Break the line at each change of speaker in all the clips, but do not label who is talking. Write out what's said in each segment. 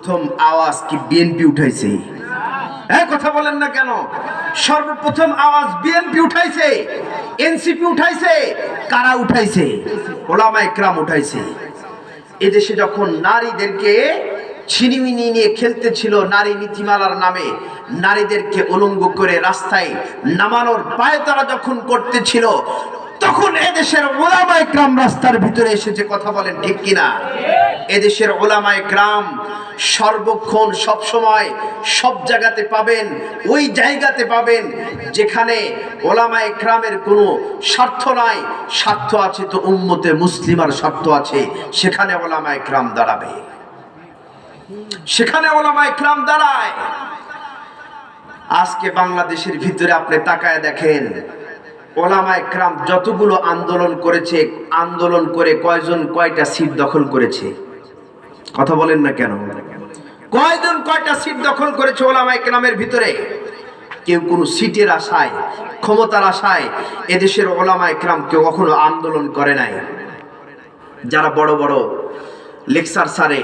প্রথম আওয়াজ কি বিএনপি উঠাইছে? হ্যাঁ, কথা বলেন না কেন? সর্বপ্রথম আওয়াজ বিএনপি উঠাইছে, এনসিপি উঠাইছে। কারা উঠাইছে? ওলামায়ে কেরাম উঠাইছে। এদেশে যখন নারীদেরকে ছিনিমিনি নিয়ে খেলতেছিল, নারী নীতিমালার নামে নারীদেরকে উলঙ্গ করে রাস্তায় নামানোর পায়তারা যখন করতেছিল, তখন এদেশের ওলামায়ে কেরাম রাস্তার ভিতরে এসেছে। কথা বলেন ঠিক কিনা? এদেশের ওলামায়ে কেরাম সর্বক্ষণ সবসময় সব জায়গাতে পাবেন, ওই জায়গাতে পাবেন যেখানে ওলামায়ে কেরামের কোনো স্বার্থ নাই। স্বার্থ আছে তো উম্মতে মুসলিমার স্বার্থ আছে, সেখানে ওলামায়ে কেরাম দাঁড়াবে, সেখানে ওলামায়ে কেরাম দাঁড়ায়। আজকে বাংলাদেশের ভিতরে আপনি তাকায় দেখেন, ওলামায়ে কেরাম যতগুলো আন্দোলন করেছে, আন্দোলন করে কয়জন কয়টা সিট দখল করেছে? কথা বলেন না কেন? কয়জন কয়টা সিট দখল করেছে ওলামায়ে কেরামের ভিতরে? কেউ কোনো সিটের আশায়, ক্ষমতার আশায় এদেশের ওলামায়ে কেরাম কেউ কখনো আন্দোলন করে নাই। যারা বড় বড় লেকচার সারে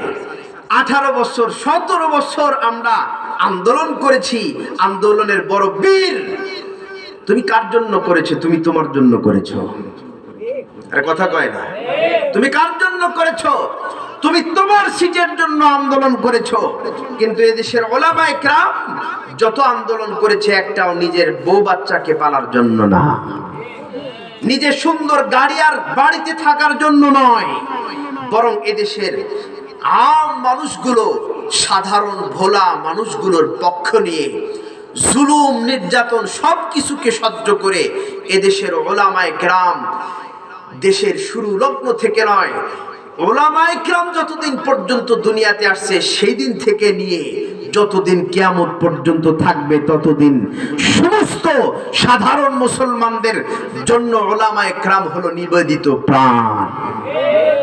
18 বছর 17 বছর আমরা আন্দোলন করেছি, আন্দোলনের বড় বীর। তুমি কার জন্য করেছো? তুমি তোমার জন্য করেছো। আরে কথা কয় না? তুমি কার জন্য করেছো? তুমি তোমার সিটের জন্য আন্দোলন করেছো। কিন্তু এদেশের ওলামায়ে কেরাম যত আন্দোলন করেছে, একটাও নিজের বউ বাচ্চাকে পালার জন্য না, নিজের সুন্দর গাড়ি আর বাড়িতে থাকার জন্য নয়, বরং এদেশের আম মানুষগুলো, সাধারণ ভোলা মানুষগুলোর পক্ষ নিয়ে জুলুম নির্যাতন সবকিছুকে সহ্য করে এদেশের ওলামায়ে কেরাম দেশের শুরু লগ্ন থেকে নয়, ওলামায়ে কেরাম যতদিন পর্যন্ত দুনিয়াতে আসছে সেই দিন থেকে নিয়ে যতদিন কিয়ামত পর্যন্ত থাকবে, ততদিন সমস্ত সাধারণ মুসলমানদের জন্য ওলামায়ে কেরাম হলো নিবেদিত প্রাণ।